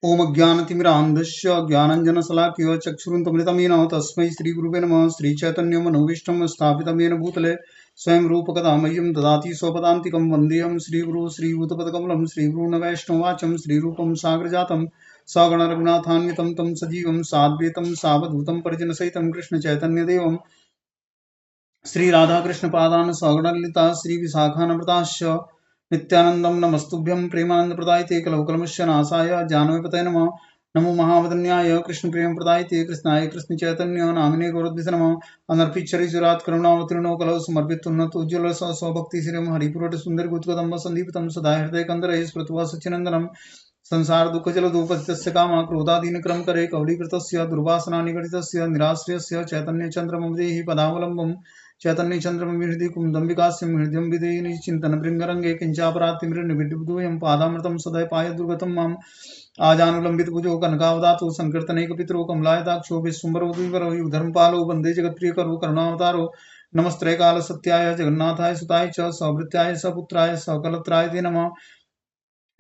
ओम ज्ञानतिमिरान्धस्य ज्ञानञ्जनशलाकया चक्षुरुन्मिलितं येन तस्मै श्रीगुरुवे नमः। श्रीचैतन्यमनोभीष्टं स्थापितं येन भूतले स्वयं रूपकदा मह्यं ददाति स्वपदान्तिकं। वन्देऽहं श्रीगुरु श्रीयुतपदकमलं श्रीगुरून् वैष्णवाचं श्रीरूपं साग्रजातं सगण रघुनाथान्वितं तं सजीवं साद्वैतं सावधूतं परिजनसहितं कृष्णचैतन्यदेवं श्रीराधाकृष्णपादान् सगणललिता श्रीविशाखान्विताश्च नित्यानन्दं नमस्तुभ्यं प्रेमानन्दप्रदायते कलौकलमस्य जानवीपतये नमः। नमो महावदन्याय कृष्णप्रेमप्रदायते कृष्णाय कृष्णचैतन्य नामिने गौरद्विषे नमः। अनर्पितचरिचुरात् करुणावतीर्णो कलौ समर्पितोन्नतोज्ज्वल स्वभक्ति श्रियं हरिपुरट सुन्दर गुत्कदम्ब सन्दीपितं सदा हृदय कंदरे स्मृत्वा सच्चिनन्दनं संसार दुःख जलदुपतितस्य कामा क्रोधादीन क्रम करे कवलीकृतस्य दुर्वासना निगडितस्य निराश्रयस्य चैतन्य चन्द्रमदेहि पदावलम्बम् चैतन्य चंद्रम विहृदि कुंदम्बिकास्यं हृदयं विधेयि चिंतन भृंगरंगे किंचापरात्तिमृन्निविद्युदोयं पादामृतं सदय पाय दुर्गतं माम् आजानुलंबित भुजो कनकावदातो संकीर्तनैकपितरो कमलायताक्षो विश्वम्भरो द्विवरो युगधर्मपालो वन्दे जगत्प्रियकरो करुणावतारो नमस्त्रैकाल सत्याय जगन्नाथाय सुताय च सवृत्याय सपुत्राय सकलत्राय ते नमः।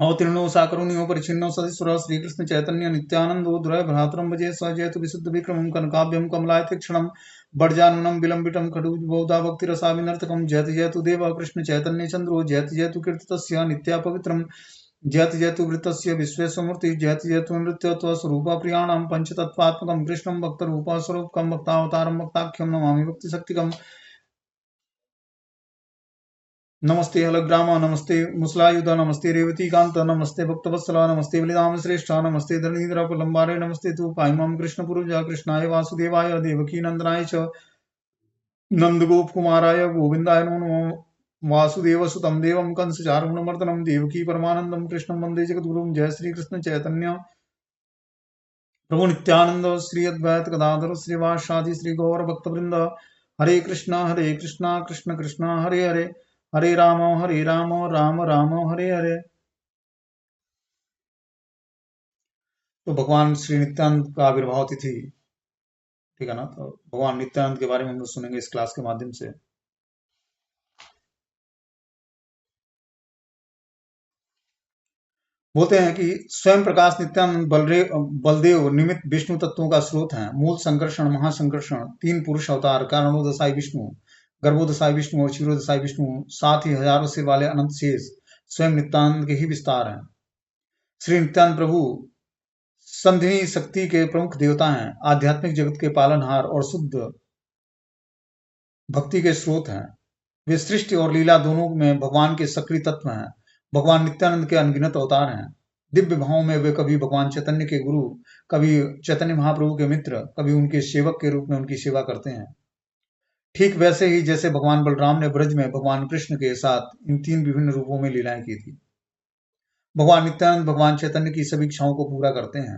अवतीर्णो साकरुण्यो परिचिन्नो सदस्वर श्रीकृष्ण चैतन्य नित्यानंदो दुरय भ्रातरं भजे स जयतु विशुद्ध विक्रमं कनकाभ्यं कमलायते क्षणं बड़जाननं विलंबितं खडुबहुधा भक्तिरसाविनर्तकं जयतु जयतु देव कृष्ण चैतन्य चंद्रो जयतु जयतु कीर्तितस्य नित्या पवित्रं जयतु जयतु वृत्तस्य विश्वेश्वमूर्ति जयतु जयतु नृत्यत्व स्वरूप प्रियाणां पंचतत्वात्मकं कृष्णं भक्तरूप स्वरूपकं भक्तावतारं भक्ताख्यं नमामि भक्तिशक्तिकम्। नमस्ते हलग्राम नमस्ते मुसलायुध नमस्ते रेवतीकांत नमस्ते भक्तवत्सल नमस्ते बलिराम श्रेष्ठ नमस्ते धरणीधर प्रलंबारे नमस्ते तु पाइमं कृष्णपुरुष कृष्णाय वासुदेवाय देवकी नंदनाय च नंदगोप कुमाराय गोविंदाय नमो नमः। वासुदेव सुतम देवं कंस चारुणमर्दनम देवकी परमानंदम कृष्णं वंदे जगद्गुरुं। जय श्री कृष्ण चैतन्य प्रभु नित्यानंद श्री अद्वैत गदाधर श्रीवासादि श्री गौर भक्तवृंद। हरे कृष्णा कृष्ण कृष्णा हरे हरे हरे राम राम राम हरे हरे। तो भगवान श्री नित्यानंद का आविर्भाव तिथि, ठीक है ना। तो भगवान नित्यानंद के बारे में हम लोग सुनेंगे इस क्लास के माध्यम से। बोलते हैं कि स्वयं प्रकाश नित्यानंद बलदेव निमित्त विष्णु तत्वों का स्रोत है। मूल संकर्षण महासंकर्षण तीन पुरुष अवतार कारणोदशाई विष्णु गर्भोदशाई विष्णु और क्षीरोदशाई विष्णु साथ ही हजारों सिर वाले अनंत शेष स्वयं नित्यानंद के ही विस्तार हैं। श्री नित्यानंद प्रभु संधिनी शक्ति के प्रमुख देवता हैं, आध्यात्मिक जगत के पालनहार और शुद्ध भक्ति के स्रोत हैं। वे सृष्टि और लीला दोनों में भगवान के सक्रिय तत्व हैं। भगवान नित्यानंद के अनगिनत अवतार हैं। दिव्य भाव में वे कभी भगवान चैतन्य के गुरु, कभी चैतन्य महाप्रभु के मित्र, कभी उनके सेवक के रूप में उनकी सेवा करते हैं। ठीक वैसे ही जैसे भगवान बलराम ने ब्रज में भगवान कृष्ण के साथ इन तीन विभिन्न रूपों में लीलाएं की थी। भगवान नित्यानंद भगवान चैतन्य की सभी इच्छाओं को पूरा करते हैं।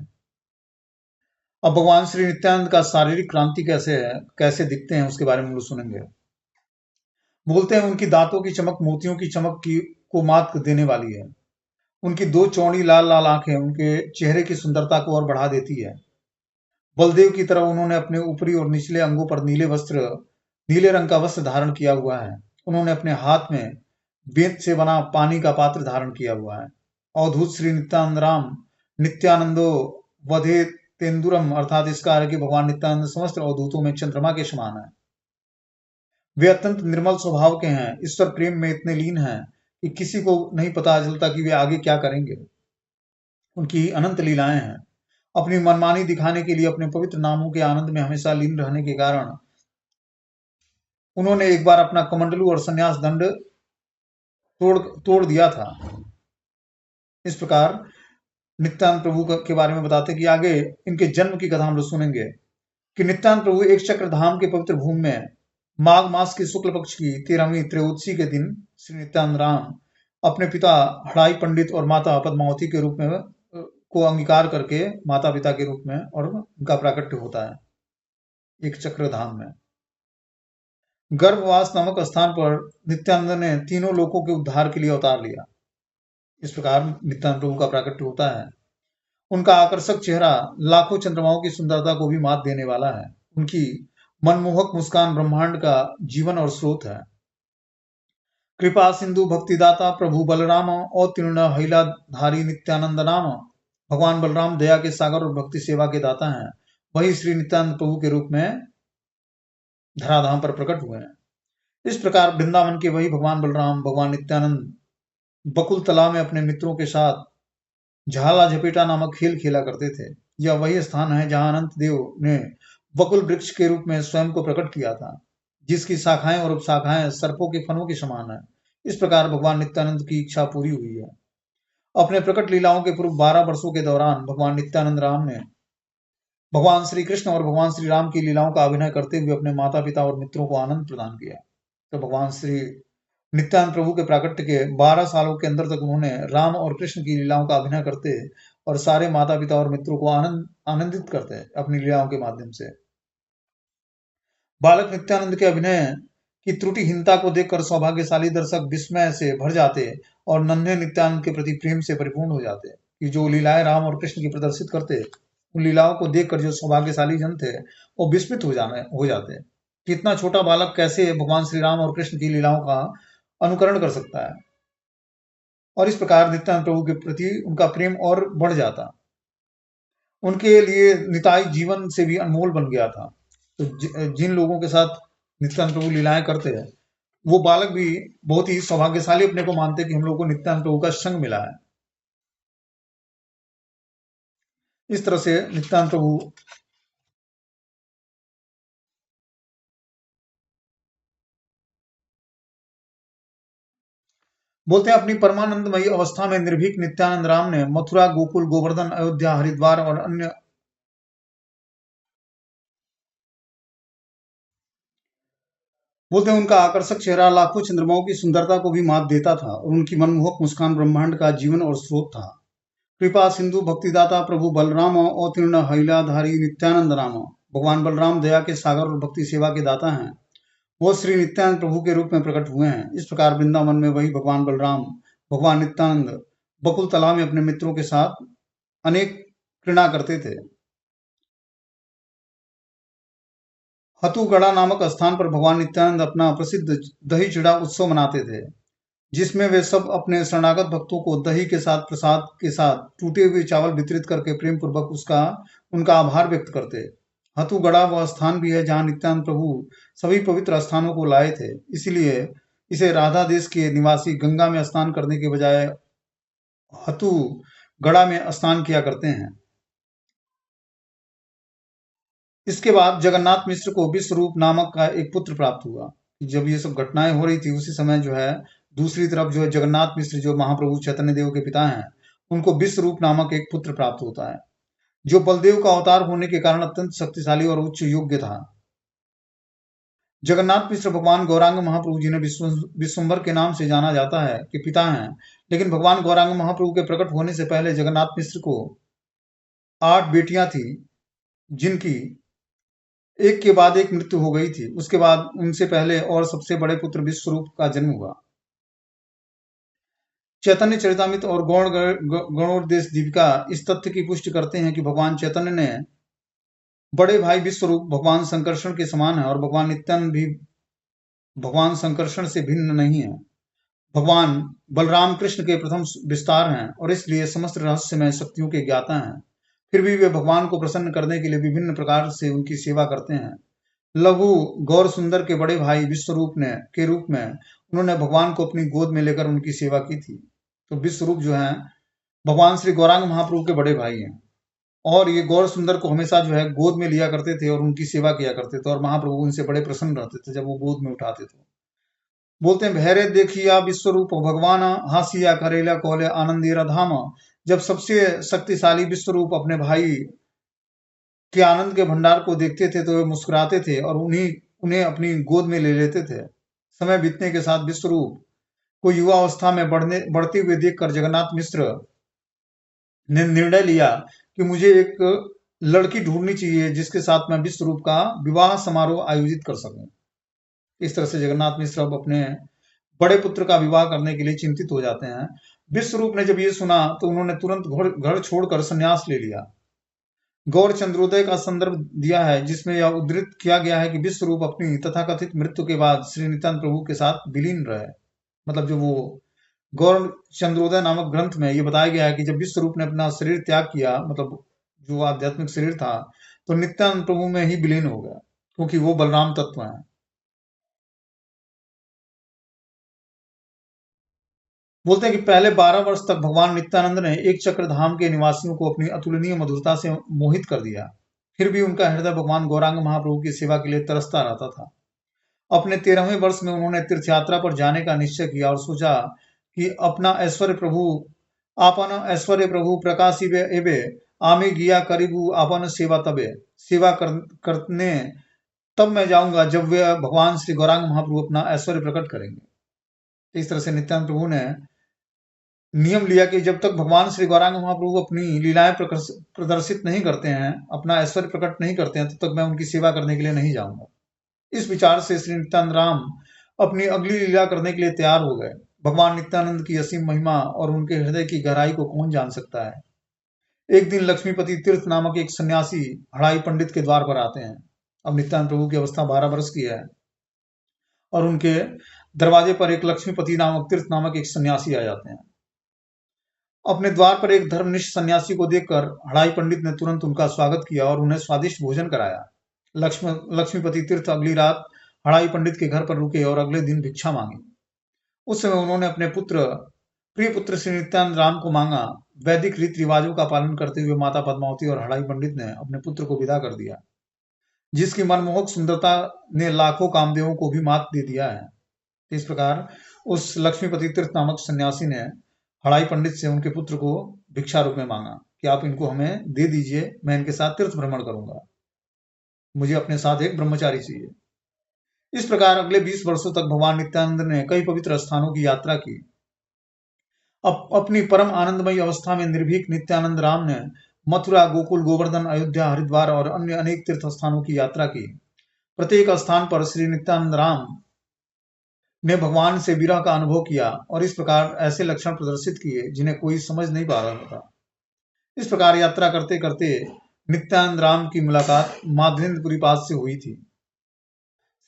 अब भगवान श्री नित्यानंद का शारीरिक क्रांति कैसे है, कैसे दिखते हैं, उसके बारे में हम लोग सुनेंगे। बोलते हैं उनकी दांतों की चमक मोतियों की चमक को मात देने वाली है। उनकी दो चौड़ी लाल लाल आंखें उनके चेहरे की सुंदरता को और बढ़ा देती है। बलदेव की तरह उन्होंने अपने ऊपरी और निचले अंगों पर नीले रंग का वस्त्र धारण किया हुआ है। उन्होंने अपने हाथ में बेंत से बना पानी का पात्र धारण किया हुआ है। अवधूत श्री नित्यानंद राम नित्यानंदो वधे तेंदुरम, अर्थात इसका है कि भगवान नित्यानंद समस्त अवधूतों में चंद्रमा के समान है। वे अत्यंत निर्मल स्वभाव के हैं, ईश्वर प्रेम में इतने लीन हैं कि किसी को नहीं पता चलता कि वे आगे क्या करेंगे। उनकी अनंत लीलाएं हैं। अपनी मनमानी दिखाने के लिए अपने पवित्र नामों के आनंद में हमेशा लीन रहने के कारण उन्होंने एक बार अपना कमंडलू और संन्यास दंड तोड़ दिया था। इस प्रकार नित्यानंद प्रभु के बारे में बताते कि आगे इनके जन्म की कथा हम लोग सुनेंगे कि नित्यानंद प्रभु एक चक्र धाम के पवित्र भूमि में माघ मास के शुक्ल पक्ष की 13वीं त्रयोदशी के दिन श्री नित्यानंद राम अपने पिता हड़ाई पंडित और माता पद्मावती के रूप में को अंगीकार करके माता पिता के रूप में और उनका प्राकट्य होता है एक चक्र धाम में। गर्भवास नामक स्थान पर नित्यानंद ने तीनों लोकों के उद्धार के लिए अवतार लिया। इस प्रकार नित्यानंद प्रभु का प्राकट्य होता है। उनका आकर्षक चेहरा लाखों चंद्रमाओं की सुंदरता को भी मात देने वाला है। उनकी मनमोहक मुस्कान ब्रह्मांड का जीवन और स्रोत है। कृपा सिंधु भक्तिदाता प्रभु बलराम अवतीर्ण हैलाधारी नित्यानंद नाम भगवान बलराम दया के सागर और भक्ति सेवा के दाता हैं, वही श्री नित्यानंद प्रभु के रूप में धराधाम पर प्रकट हुए हैं। इस प्रकार वृंदावन के वही भगवान बलराम भगवान नित्यानंद बकुल तालाब में अपने मित्रों के साथ झाला झपेटा नामक खेल खेला करते थे। यह वही स्थान है जहां अनंत देव ने बकुल वृक्ष के रूप में स्वयं को प्रकट किया था, जिसकी शाखाएं और उपशाखाएं सर्पों के फनों के समान है। इस प्रकार भगवान नित्यानंद की इच्छा पूरी हुई है। अपने प्रकट लीलाओं के पूर्व 12 वर्षों के दौरान भगवान नित्यानंद राम ने भगवान श्री कृष्ण और भगवान श्री राम की लीलाओं का अभिनय करते हुए अपने माता पिता और मित्रों को आनंद प्रदान किया। तो भगवान श्री नित्यानंद प्रभु के प्राकट्य के 12 सालों के अंदर तक उन्होंने राम और कृष्ण की लीलाओं का अभिनय करते और सारे माता पिता और मित्रों को आनंदित करते अपनी लीलाओं के माध्यम से। बालक नित्यानंद के अभिनय की त्रुटिहीनता को देखकर सौभाग्यशाली दर्शक विस्मय से भर जाते और नन्हे नित्यानंद के प्रति प्रेम से परिपूर्ण हो जाते कि जो लीलाएं राम और कृष्ण की प्रदर्शित करते, उन लीलाओं को देखकर जो सौभाग्यशाली जन थे वो विस्मित हो जाते कि इतना छोटा बालक कैसे भगवान श्री राम और कृष्ण की लीलाओं का अनुकरण कर सकता है। और इस प्रकार नित्यानंद प्रभु के प्रति उनका प्रेम और बढ़ जाता, उनके लिए निताई जीवन से भी अनमोल बन गया था। तो जिन लोगों के साथ नित्यानंद प्रभु लीलाएं करते हैं, वो बालक भी बहुत ही सौभाग्यशाली अपने को मानते कि हम लोगों को नित्यानंद प्रभु का संग मिला है। इस तरह से नित्यानंद प्रभु बोलते हैं, अपनी परमानंदमयी अवस्था में निर्भीक नित्यानंद राम ने मथुरा, गोकुल, गोवर्धन, अयोध्या, हरिद्वार और अन्य बोलते हैं उनका आकर्षक चेहरा लाखों चंद्रमाओं की सुंदरता को भी मात देता था और उनकी मनमोहक मुस्कान ब्रह्मांड का जीवन और स्रोत था। कृपा सिंधु भक्तिदाता प्रभु बलराम अवतीर्ण हैलाधारी नित्यानंद राम। भगवान बलराम दया के सागर और भक्ति सेवा के दाता हैं, वो श्री नित्यानंद प्रभु के रूप में प्रकट हुए हैं। इस प्रकार वृंदावन में वही भगवान बलराम भगवान नित्यानंद बकुल तालाब में अपने मित्रों के साथ अनेक क्रीड़ा करते थे। हतुगढ़ा नामक स्थान पर भगवान नित्यानंद अपना प्रसिद्ध दही चिड़ा उत्सव मनाते थे, जिसमें वे सब अपने शरणागत भक्तों को दही के साथ प्रसाद के साथ टूटे हुए चावल वितरित करके प्रेम पूर्वक उनका आभार व्यक्त करते। हतुगढ़ा वह स्थान भी है जहां नित्यानंद प्रभु सभी पवित्र स्थानों को लाए थे, इसलिए इसे राधा देश के निवासी गंगा में स्नान करने के बजाय हतुगढ़ा में स्नान किया करते हैं। इसके बाद जगन्नाथ मिश्र को विश्वरूप नामक का एक पुत्र प्राप्त हुआ। जब ये सब घटनाएं हो रही थी उसी समय जो है दूसरी तरफ जो है जगन्नाथ मिश्र जो महाप्रभु चैतन्य देव के पिता हैं, उनको विश्वरूप नामक एक पुत्र प्राप्त होता है, जो बलदेव का अवतार होने के कारण अत्यंत शक्तिशाली और उच्च योग्य था। जगन्नाथ मिश्र भगवान गौरांग महाप्रभु जिन्हें विश्वम्भर के नाम से जाना जाता है के पिता हैं, लेकिन भगवान गौरांग महाप्रभु के प्रकट होने से पहले जगन्नाथ मिश्र को 8 बेटियां थी, जिनकी एक के बाद एक मृत्यु हो गई थी। उसके बाद उनसे पहले और सबसे बड़े पुत्र विश्वरूप का जन्म हुआ। चैतन्य चरितामृत और गौणोपदेश दीपिका इस तथ्य की पुष्टि करते हैं कि भगवान चैतन्य ने बड़े भाई विश्वरूप भगवान संकर्षण के समान है और भगवान नित्यानंद भी भगवान संकर्षण से भिन्न नहीं है। भगवान बलराम कृष्ण के प्रथम विस्तार हैं और इसलिए समस्त रहस्यमय शक्तियों के ज्ञाता हैं। फिर भी वे भगवान को प्रसन्न करने के लिए विभिन्न प्रकार से उनकी सेवा करते हैं। लघु गौर सुंदर के बड़े भाई विश्वरूप के रूप में उन्होंने भगवान को अपनी गोद में लेकर उनकी सेवा की थी। तो विश्वरूप जो है भगवान श्री गौरांग महाप्रभु के बड़े भाई हैं और ये गौर सुंदर को हमेशा जो है गोद में लिया करते थे और उनकी सेवा किया करते थे और महाप्रभु उनसे बड़े प्रसन्न रहते थे जब वो गोद में उठाते थे। बोलते हैं, भैरे देखिया विश्वरूप भगवान हासिया करेला कोले आनंदीरा धाम। जब सबसे शक्तिशाली विश्वरूप अपने भाई के आनंद के भंडार को देखते थे तो वे मुस्कुराते थे और उन्हें अपनी गोद में ले लेते थे। समय बीतने के साथ विश्वरूप को युवा अवस्था में बढ़ते हुए देखकर जगन्नाथ मिश्र ने निर्णय लिया कि मुझे एक लड़की ढूंढनी चाहिए जिसके साथ मैं विश्वरूप का विवाह समारोह आयोजित कर सकूं। इस तरह से जगन्नाथ मिश्र अब अपने बड़े पुत्र का विवाह करने के लिए चिंतित हो जाते हैं। विश्वरूप ने जब ये सुना तो उन्होंने तुरंत घर छोड़कर संन्यास ले लिया। गौर चंद्रोदय का संदर्भ दिया है जिसमें यह उद्धृत किया गया है कि विश्वरूप अपनी तथाकथित मृत्यु के बाद श्री नित्यानंद प्रभु के साथ विलीन रहे। मतलब जो वो गौर चंद्रोदय नामक ग्रंथ में ये बताया गया है कि जब विश्व रूप ने अपना शरीर त्याग किया, मतलब जो आध्यात्मिक शरीर था, तो नित्यानंद प्रभु में ही विलीन हो गया, क्योंकि वो बलराम तत्व है। बोलते हैं कि पहले 12 वर्ष तक भगवान नित्यानंद ने एक चक्र धाम के निवासियों को अपनी अतुलनीय मधुरता से मोहित कर दिया। फिर भी उनका हृदय भगवान गौरांग महाप्रभु की सेवा के लिए तरसता रहता था। अपने 13वें वर्ष में उन्होंने तीर्थ यात्रा पर जाने का निश्चय किया और सोचा कि आपन ऐश्वर्य प्रभु प्रकाशिबे एबे आमे गिया करीबू आपन सेवा तबे, करने तब मैं जाऊंगा जब वे भगवान श्री गौरांग महाप्रभु अपना ऐश्वर्य प्रकट करेंगे। इस तरह से नित्यानंद प्रभु ने नियम लिया कि जब तक भगवान श्री गौरांग महाप्रभु अपनी लीलाएं प्रदर्शित नहीं करते हैं, अपना ऐश्वर्य प्रकट नहीं करते हैं, तब तक मैं उनकी सेवा करने के लिए नहीं जाऊंगा। इस विचार से श्री नित्यानंद राम अपनी अगली लीला करने के लिए तैयार हो गए। भगवान नित्यानंद की असीम महिमा और उनके हृदय की गहराई को कौन जान सकता है। एक दिन लक्ष्मीपति तीर्थ नामक एक सन्यासी हड़ाई पंडित के द्वार पर आते हैं। अब नित्यानंद प्रभु की अवस्था 12 वर्ष की है और उनके दरवाजे पर एक लक्ष्मीपति नामक तीर्थ नामक एक सन्यासी आ जाते हैं। अपने द्वार पर एक धर्मनिष्ठ सन्यासी को देखकर हड़ाई पंडित ने तुरंत उनका स्वागत किया और उन्हें स्वादिष्ट भोजन कराया। लक्ष्मीपति तीर्थ अगली रात हड़ाई पंडित के घर पर रुके और अगले दिन भिक्षा मांगी। उस समय उन्होंने अपने प्रिय पुत्र श्री नित्यानंद राम को मांगा। वैदिक रीति रिवाजों का पालन करते हुए माता पद्मावती और हड़ाई पंडित ने अपने पुत्र को विदा कर दिया, जिसकी मनमोहक सुंदरता ने लाखों कामदेवों को भी मात दे दिया है। इस प्रकार उस लक्ष्मीपति तीर्थ नामक सन्यासी ने हड़ाई पंडित से उनके पुत्र को भिक्षा रूप में मांगा कि आप इनको हमें दे दीजिए, मैं इनके साथ तीर्थ भ्रमण करूंगा, मुझे अपने साथ एक ब्रह्मचारी चाहिए। इस प्रकार अगले 20 वर्षों तक भगवान नित्यानंद ने कई पवित्र स्थानों की यात्रा की। अपनी परम आनंदमयी अवस्था में निर्भीक नित्यानंद राम ने मथुरा, गोकुल, गोवर्धन, अयोध्या, हरिद्वार और अन्य अनेक तीर्थ स्थानों की यात्रा की। प्रत्येक स्थान पर श्री नित्यानंद राम ने भगवान से विरह का अनुभव किया और इस प्रकार ऐसे लक्षण प्रदर्शित किए जिन्हें कोई समझ नहीं पा रहा था। इस प्रकार यात्रा करते करते नित्यानंद राम की मुलाकात माधवेंद्रपुरी पाद से हुई थी।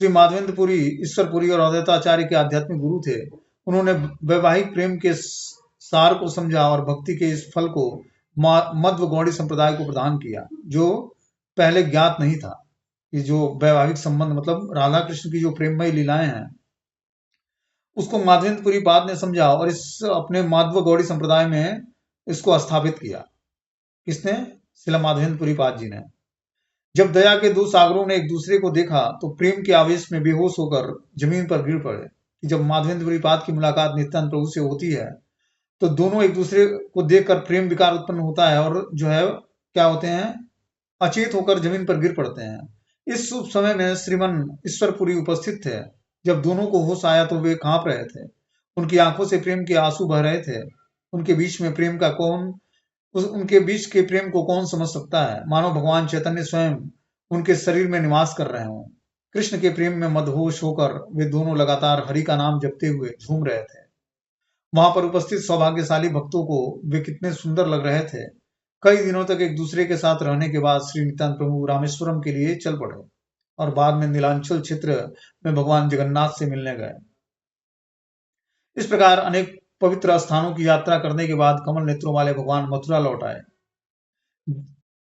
श्री माधवेंद्रपुरी ईश्वरपुरी और अद्वैताचार्य के आध्यात्मिक गुरु थे। उन्होंने वैवाहिक प्रेम के सार को समझा और भक्ति के इस फल को मध्व गौड़ी संप्रदाय को प्रदान किया, जो पहले ज्ञात नहीं था। कि जो वैवाहिक संबंध मतलब राधा कृष्ण की जो प्रेममय लीलाएं हैं, उसको माधवेंद्रपुरी पाद ने समझा और इस अपने माधव गौड़ी संप्रदाय में इसको स्थापित किया। किसने? श्रील माधवेंद्रपुरी पाद जी ने। जब दया के दो सागरों ने एक दूसरे को देखा तो प्रेम के आवेश में बेहोश होकर जमीन पर गिर पड़े। कि जब माधवेंद्रपुरी पाद की मुलाकात नित्यानंद प्रभु से होती है तो दोनों एक दूसरे को देखकर प्रेम विकार उत्पन्न होता है और जो है क्या होते हैं, अचेत होकर जमीन पर गिर पड़ते हैं। इस शुभ समय में श्रीमन ईश्वरपुरी उपस्थित थे। जब दोनों को होश आया तो वे कांप रहे थे, उनकी आंखों से प्रेम के आंसू बह रहे थे। उनके बीच के प्रेम को कौन समझ सकता है, मानो भगवान चैतन्य स्वयं उनके शरीर में निवास कर रहे हों। कृष्ण के प्रेम में मदहोश होकर वे दोनों लगातार हरि का नाम जपते हुए झूम रहे थे। वहां पर उपस्थित सौभाग्यशाली भक्तों को वे कितने सुंदर लग रहे थे। कई दिनों तक एक दूसरे के साथ रहने के बाद श्री नित्यानंद प्रभु रामेश्वरम के लिए चल पड़े और बाद में नीलांचल क्षेत्र में भगवान जगन्नाथ से मिलने गए। इस प्रकार अनेक पवित्र स्थानों की यात्रा करने के बाद कमल नेत्रों वाले भगवान मथुरा लौट आए।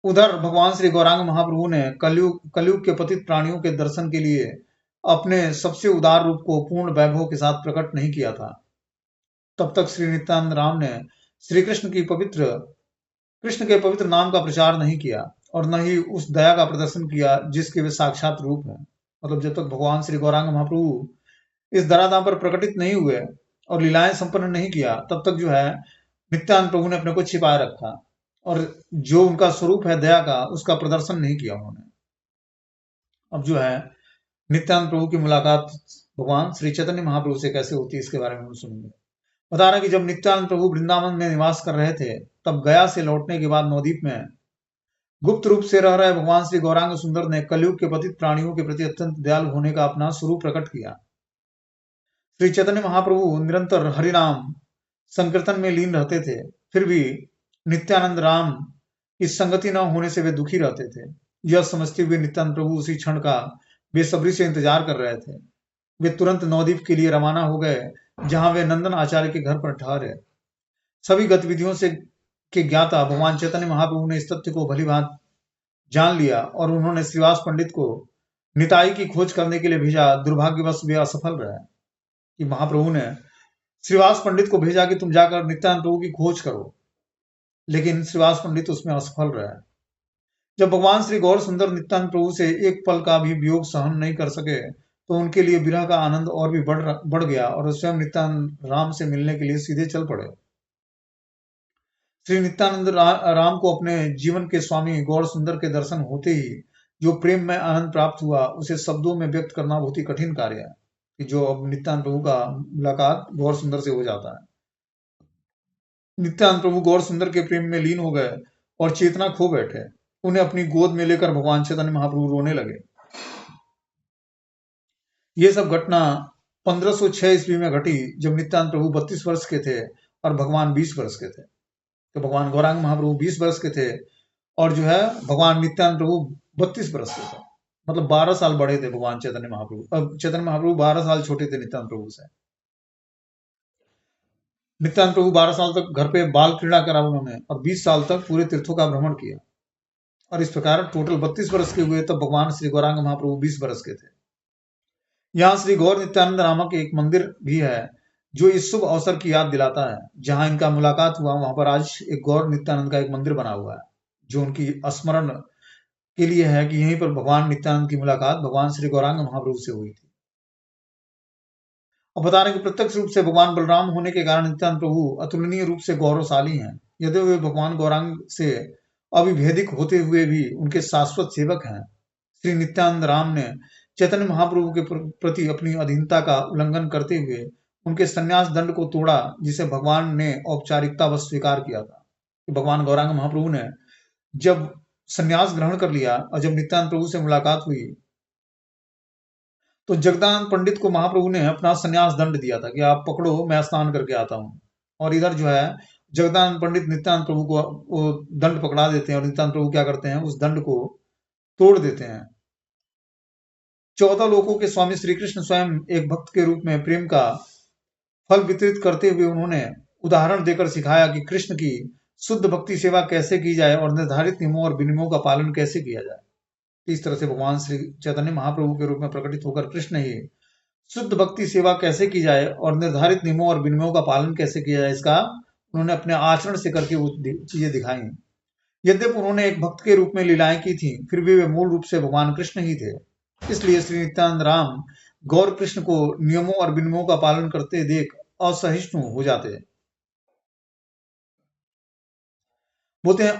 उधर भगवान श्री गौरांग महाप्रभु ने कलयुग के पतित प्राणियों के दर्शन के लिए अपने सबसे उदार रूप को पूर्ण वैभव के साथ प्रकट नहीं किया था। तब तक श्री नित्यानंद राम ने श्री कृष्ण के पवित्र नाम का प्रचार नहीं किया और न ही उस दया का प्रदर्शन किया जिसके वे साक्षात रूप हैं। मतलब जब तक भगवान श्री गौरांग महाप्रभु इस धराधाम पर प्रकटित नहीं हुए और लीलाएं संपन्न नहीं किया, तब तक जो है नित्यानंद प्रभु ने अपने को छिपाए रखा और जो उनका स्वरूप है दया का, उसका प्रदर्शन नहीं किया उन्होंने। अब जो है नित्यानंद प्रभु की मुलाकात भगवान श्री चैतन्य महाप्रभु से कैसे होती है, इसके बारे में हम सुनेंगे। बता रहा कि जब नित्यानंद प्रभु वृंदावन में निवास कर रहे थे, तब गया से लौटने के बाद नवद्वीप में गुप्त रूप से रह रहे भगवान श्री गौरांग सुंदर ने कलयुग के पतित प्राणियों के प्रति अत्यंत दयालु होने का अपना स्वरूप प्रकट किया। श्री चैतन्य महाप्रभु निरंतर हरिनाम संकीर्तन में लीन रहते थे, फिर भी नित्यानंद राम की संगति न होने से वे दुखी रहते थे। यह समझते हुए नित्यानंद प्रभु उसी क्षण का बेसब्री से इंतजार कर रहे थे। वे तुरंत नवद्वीप के लिए रवाना हो गए। जहां वे नंदन आचार्य के घर पर ठहरे। सभी गतिविधियों से के ज्ञाता भगवान चैतन्य महाप्रभु ने इस तथ्य को भली भांति जान लिया और उन्होंने श्रीवास पंडित को निताई की खोज करने के लिए भेजा। दुर्भाग्यवश वे असफल रहे कि महाप्रभु ने श्रीवास पंडित को भेजा कि तुम जाकर नित्यानंद प्रभु की खोज करो, लेकिन श्रीवास पंडित उसमें असफल रहे। जब भगवान श्री गौर सुंदर नित्यानंद प्रभु से एक पल का भी वियोग सहन नहीं कर सके तो उनके लिए विरह का आनंद और भी बढ़ गया और स्वयं नित्यानंद राम से मिलने के लिए सीधे चल पड़े। श्री नित्यानंद राम को अपने जीवन के स्वामी गौर सुंदर के दर्शन होते ही जो प्रेम में आनंद प्राप्त हुआ उसे शब्दों में व्यक्त करना बहुत ही कठिन कार्य है कि जो अब नित्यानंद प्रभु का मुलाकात गौर सुंदर से हो जाता है। नित्यानंद प्रभु गौर सुंदर के प्रेम में लीन हो गए और चेतना खो बैठे। उन्हें अपनी गोद में लेकर भगवान चैतन्य महाप्रभु रोने लगे। ये सब घटना 1506 ईस्वी में घटी जब नित्यानंद प्रभु 32 वर्ष के थे और भगवान 20 वर्ष के थे। तो भगवान गौरांग महाप्रभु 20 वर्ष के थे और जो है भगवान नित्यानंद प्रभु 32 वर्ष के थे, मतलब 12 साल बड़े थे भगवान चैतन्य महाप्रभु। चैतन्य महाप्रभु 12 साल छोटे थे नित्यानंद प्रभु से। नित्यानंद प्रभु 12 साल तक घर पे बाल क्रीड़ा करा उन्होंने और 20 साल तक पूरे तीर्थों का भ्रमण किया और इस प्रकार टोटल 32 वर्ष के हुए तब भगवान श्री गौरांग महाप्रभु 20 वर्ष के थे। यहाँ श्री गौर नित्यानंद नामक एक मंदिर भी है जो इस शुभ अवसर की याद दिलाता है। जहां इनका मुलाकात हुआ वहां पर आज एक गौर नित्यानंद का एक मंदिर बना हुआ है जो उनकी स्मरण के लिए है कि यहीं पर भगवान नित्यानंद की मुलाकात भगवान श्री गौरांग महाप्रभु से हुई थी। अब बता रहे कि प्रत्यक्ष रूप से भगवान बलराम होने के कारण नित्यानंद प्रभु अतुलनीय रूप से गौरवशाली हैं। यदि वे भगवान गौरांग से अविभेदिक होते हुए भी उनके शाश्वत सेवक हैं। श्री नित्यानंद राम ने चैतन्य महाप्रभु के प्रति अपनी अधीनता का उल्लंघन करते हुए उनके संन्यास दंड को तोड़ा, जिसे भगवान ने औपचारिकता बस स्वीकार किया था। भगवान गौरांग महाप्रभु ने जब संन्यास ग्रहण कर लिया और जब नित्यानंद प्रभु से मुलाकात हुई तो जगदानंद पंडित को महाप्रभु ने अपना संन्यास दंड दिया था कि आप पकड़ो, मैं स्नान करके आता हूं। और इधर जो है जगदानंद पंडित नित्यानंद प्रभु को वो दंड पकड़ा देते हैं और नित्यानंद प्रभु क्या करते हैं, उस दंड को तोड़ देते हैं। 14 लोकों के स्वामी श्री कृष्ण स्वयं एक भक्त के रूप में प्रेम का फल वितरित करते हुए उन्होंने उदाहरण देकर सिखाया कि कृष्ण की शुद्ध भक्ति सेवा कैसे की जाए और निर्धारित नियमों और विनियमों का पालन कैसे किया जाए। इस तरह से भगवान श्री चैतन्य महाप्रभु के रूप में प्रकटित होकर कृष्ण ही शुद्ध भक्ति सेवा कैसे की जाए और निर्धारित नियमों और विनियमों का पालन कैसे किया जाए, इसका उन्होंने अपने आचरण से करके वो चीजें दिखाई। यद्यपि उन्होंने एक भक्त के रूप में लीलाएं की थी, फिर भी वे मूल रूप से भगवान कृष्ण ही थे। इसलिए श्री नित्यानंद राम गौर कृष्ण को नियमों और विनियमों का पालन करते देख असहिष्णु हो जाते। बोलते हैं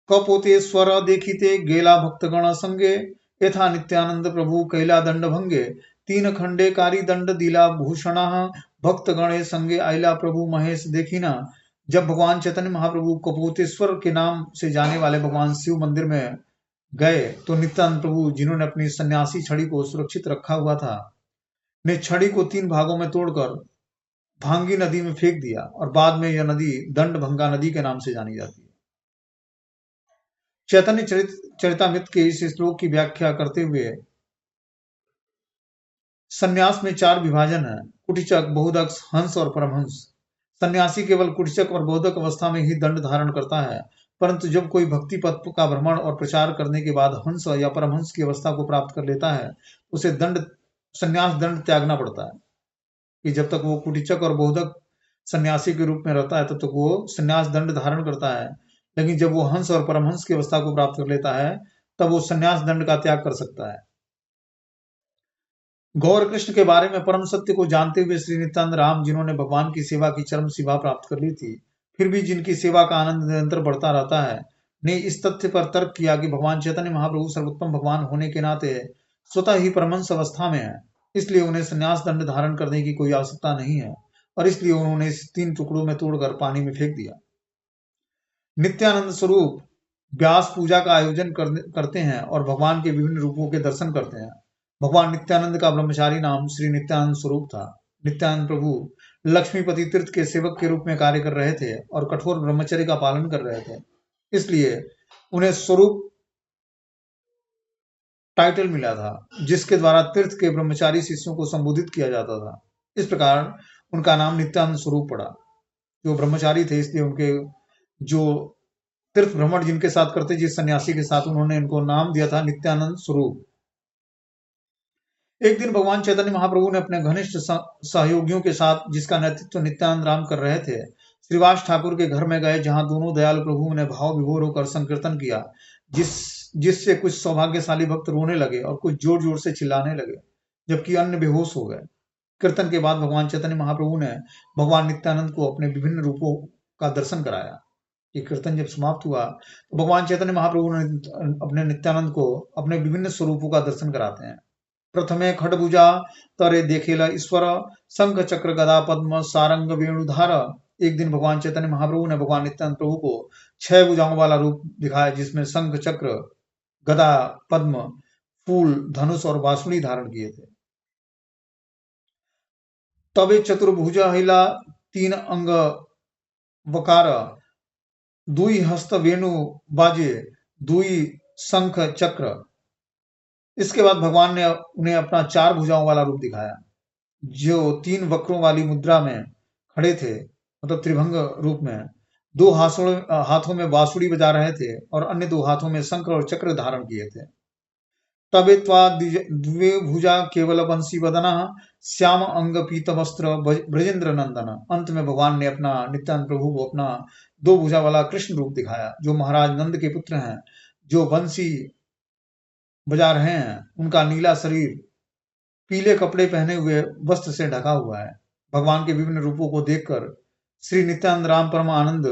कपोतेश्वर देखिते गेला भक्तगण संगे, यथा नित्यानंद प्रभु कैला दंड भंगे, तीन खंडे कारी दंड दिला भूषण, भक्त गणे संगे आइला प्रभु महेश देखिना। जब भगवान चैतन्य महाप्रभु कपोतेश्वर के नाम से जाने वाले भगवान शिव मंदिर में गए तो नित्यानंद प्रभु, जिन्होंने अपनी सन्यासी छड़ी को सुरक्षित रखा हुआ था, ने छड़ी को 3 भागों में तोड़कर भांगी नदी में फेंक दिया और बाद में यह नदी दंड भंगा नदी के नाम से जानी जाती है। चैतन्य चरितामृत के इस श्लोक की व्याख्या करते हुए सन्यास में 4 विभाजन है, कुटिचक, बहुदक, हंस और परमहंस। सन्यासी केवल कुटिचक और बहुदक अवस्था में ही दंड धारण करता है, परंतु जब कोई भक्ति पथ का भ्रमण और प्रचार करने के बाद हंस या परमहंस की अवस्था को प्राप्त कर लेता है, उसे संन्यास दंड त्यागना पड़ता है कि जब तक वो कुटिचक और बहुदक सन्यासी के रूप में रहता है तब तक वो संन्यास दंड धारण करता है, लेकिन जब वो हंस और परमहंस की अवस्था को प्राप्त कर लेता है तब वो संन्यास दंड का त्याग कर सकता है। गौर कृष्ण के बारे में परम सत्य को जानते हुए श्री नित्यानंद राम, जिन्होंने भगवान की सेवा की चरम सीमा प्राप्त कर ली थी, फिर भी जिनकी सेवा का आनंद निरंतर बढ़ता रहता है, ने इस तथ्य पर तर्क किया कि भगवान चैतन्य महाप्रभु सर्वोत्तम भगवान होने के नाते स्वतः ही परमहंस अवस्था में है, इसलिए उन्हें संन्यास दंड धारण करने की कोई आवश्यकता नहीं है और इसलिए उन्होंने इस 3 टुकड़ों में तोड़कर पानी में फेंक दिया। नित्यानंद स्वरूप व्यास पूजा का आयोजन करते हैं और भगवान के विभिन्न रूपों के दर्शन करते हैं। भगवान नित्यानंद का ब्रह्मचारी नाम श्री नित्यानंद स्वरूप था। नित्यानंद प्रभु लक्ष्मीपति तीर्थ के सेवक के रूप में कार्य कर रहे थे और कठोर ब्रह्मचर्य का पालन कर रहे थे, इसलिए उन्हें स्वरूप टाइटल मिला था, जिसके द्वारा तीर्थ के ब्रह्मचारी शिष्यों को संबोधित किया जाता था। इस प्रकार उनका नाम नित्यानंद स्वरूप पड़ा। जो ब्रह्मचारी थे इसलिए उनके जो तीर्थ भ्रमण जिनके साथ करते, जिस सन्यासी के साथ, उन्होंने इनको नाम दिया था नित्यानंद स्वरूप। एक दिन भगवान चैतन्य महाप्रभु ने अपने घनिष्ठ सहयोगियों के साथ, जिसका नेतृत्व नित्यानंद राम कर रहे थे, श्रीवास ठाकुर के घर में गए, जहां दोनों दयालु प्रभु ने भाव विभोर होकर संकीर्तन किया, जिससे कुछ सौभाग्यशाली भक्त रोने लगे और कुछ जोर जोर से चिल्लाने लगे, जबकि अन्य बेहोश हो गए। कीर्तन के बाद भगवान चैतन्य महाप्रभु ने भगवान नित्यानंद को अपने विभिन्न रूपों का दर्शन कराया। ये कीर्तन जब समाप्त हुआ तो भगवान चैतन्य महाप्रभु ने अपने नित्यानंद को अपने विभिन्न स्वरूपों का दर्शन कराते हैं। प्रथमे खडभुजा तरे देखेला ईश्वर, शंख चक्र गदा पद्म सारंग वेणुधार। एक दिन भगवान चैतन्य महाप्रभु ने भगवान नित्यानंद प्रभु को 6 भुजाओं वाला रूप दिखाया, जिसमें शंख चक्र गदा पद्म फूल धनुष और बांसुरी धारण किए थे। तबे चतुर्भुज हिला 3 अंग वकार, दुई हस्त वेणु बाजे, दुई शंख चक्र। इसके बाद भगवान ने उन्हें अपना 4 भुजाओं वाला रूप दिखाया, जो 3 वक्रों वाली मुद्रा में खड़े थे, मतलब त्रिभंग रूप में। 2 हाथों में बांसुरी बजा रहे थे और अन्य 2 हाथों में शंख और चक्र धारण किए थे। तबे द्वे भुजा केवल बंसी बदना, श्याम अंग पीत वस्त्र ब्रजेंद्र नंदन। अंत में भगवान ने अपना नित्यानंद प्रभु को अपना 2 भुजा वाला कृष्ण रूप दिखाया, जो महाराज नंद के पुत्र हैं, जो बंसी बजा रहे हैं। उनका नीला शरीर पीले कपड़े पहने हुए वस्त्र से ढका हुआ है। भगवान के विभिन्न रूपों को देखकर श्री नित्यानंद राम परम आनंद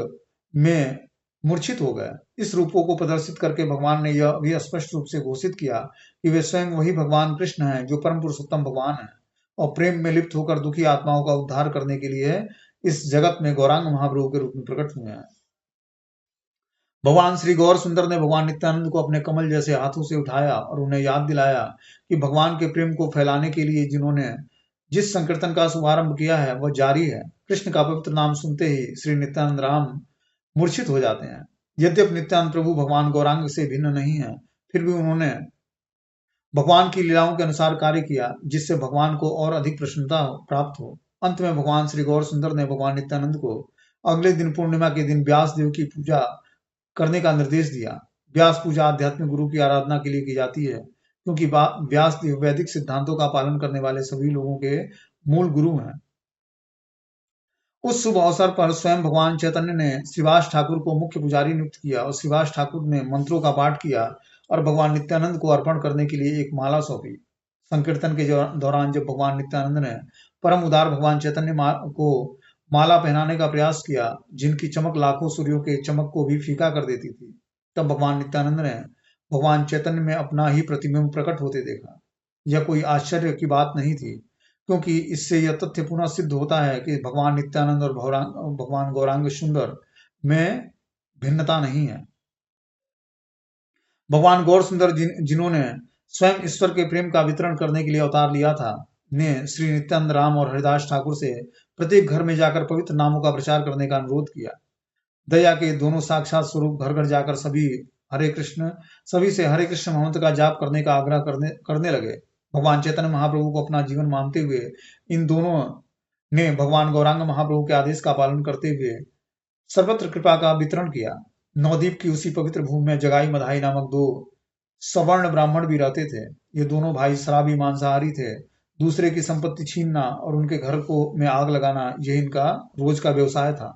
में मूर्छित हो गए। इस रूपों को प्रदर्शित करके भगवान ने यह भी स्पष्ट रूप से घोषित किया कि वे स्वयं वही भगवान कृष्ण हैं, जो परम पुरुषोत्तम भगवान हैं और प्रेम में लिप्त होकर दुखी आत्माओं का उद्धार करने के लिए इस जगत में गौरांग महाप्रभु के रूप में प्रकट हुए हैं। भगवान श्री गौर सुंदर ने भगवान नित्यानंद को अपने कमल जैसे हाथों से उठाया और उन्हें याद दिलाया कि भगवान के प्रेम को फैलाने के लिए जिन्होंने जिस संकीर्तन का शुभारंभ किया है वह जारी है। कृष्ण का पवित्र नाम सुनते ही श्री नित्यानंद राम मूर्छित हो जाते हैं। यद्यपि नित्यानंद प्रभु भगवान गौरांग से भिन्न नहीं है, फिर भी उन्होंने भगवान की लीलाओं के अनुसार कार्य किया, जिससे भगवान को और अधिक प्रसन्नता प्राप्त हो। अंत में भगवान श्री गौर सुंदर ने भगवान नित्यानंद को अगले दिन पूर्णिमा के दिन व्यास देव की पूजा करने का निर्देश दिया। व्यास पूजा आध्यात्मिक गुरु की आराधना के लिए की जाती है, क्योंकि व्यास देव वैदिक सिद्धांतों का पालन करने वाले सभी लोगों के मूल गुरु हैं। उस शुभ अवसर पर स्वयं भगवान चैतन्य ने श्रीवास ठाकुर को मुख्य पुजारी नियुक्त किया और श्रीवास ठाकुर ने मंत्रों का पाठ किया और भगवान नित्यानंद को अर्पण करने के लिए एक माला सौंपी। संकीर्तन के दौरान जब भगवान नित्यानंद ने परम उदार भगवान चैतन्य को माला पहनाने का प्रयास किया, जिनकी चमक लाखों सूर्यों के चमक को भी फीका कर देती थी, तब भगवान नित्यानंद ने भगवान चैतन्य में अपना ही प्रतिबिंब प्रकट होते देखा। यह कोई आश्चर्य की बात नहीं थी, क्योंकि इससे यह तथ्य पुनः सिद्ध होता है कि भगवान नित्यानंद और भगवान गौरांग सुंदर में भिन्नता नहीं है। भगवान गौर सुंदर जिन्होंने स्वयं ईश्वर के प्रेम का वितरण करने के लिए अवतार लिया था, ने श्री नित्यानंद राम और हरिदास ठाकुर से प्रत्येक घर में जाकर पवित्र नामों का प्रचार करने का अनुरोध किया। दया के दोनों साक्षात स्वरूप घर घर जाकर सभी से हरे कृष्ण महामंत्र का जाप करने का आग्रह करने लगे। भगवान चैतन्य महाप्रभु को अपना जीवन मानते हुए इन दोनों ने भगवान गौरांग महाप्रभु के आदेश का पालन करते हुए सर्वत्र कृपा का वितरण किया। नवद्वीप की उसी पवित्र भूमि में जगाई मधाई नामक 2 सवर्ण ब्राह्मण भी रहते थे। ये दोनों भाई शराबी मांसाहारी थे। दूसरे की संपत्ति छीनना और उनके घर को में आग लगाना यही इनका रोज का व्यवसाय था।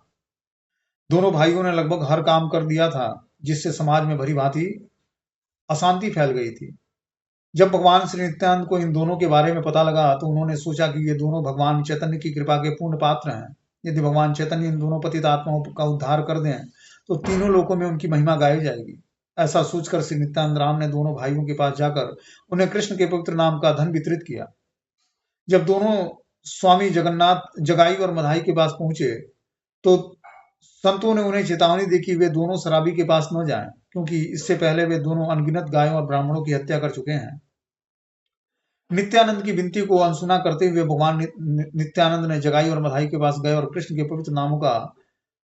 दोनों भाइयों ने लगभग हर काम कर दिया था, जिससे समाज में भली भांति अशांति फैल गई थी। जब भगवान श्री नित्यानंद को इन दोनों के बारे में पता लगा तो उन्होंने सोचा कि ये दोनों भगवान चैतन्य की कृपा के पूर्ण पात्र हैं। यदि भगवान चैतन्य इन दोनों पतित आत्माओं का उद्धार कर दें तो तीनों लोकों में उनकी महिमा गाई जाएगी। ऐसा सोचकर श्री नित्यानंद राम ने दोनों भाइयों के पास जाकर उन्हें कृष्ण के पवित्र नाम का धन वितरित किया। जब दोनों स्वामी जगन्नाथ जगाई और मधाई के पास पहुंचे तो संतों ने उन्हें चेतावनी दी कि वे दोनों शराबी के पास न जाएं, क्योंकि इससे पहले वे दोनों अनगिनत गायों और ब्राह्मणों की हत्या कर चुके हैं। नित्यानंद की विनती को अनसुना करते हुए भगवान नित्यानंद ने जगाई और मधाई के पास गए और कृष्ण के पवित्र नामों का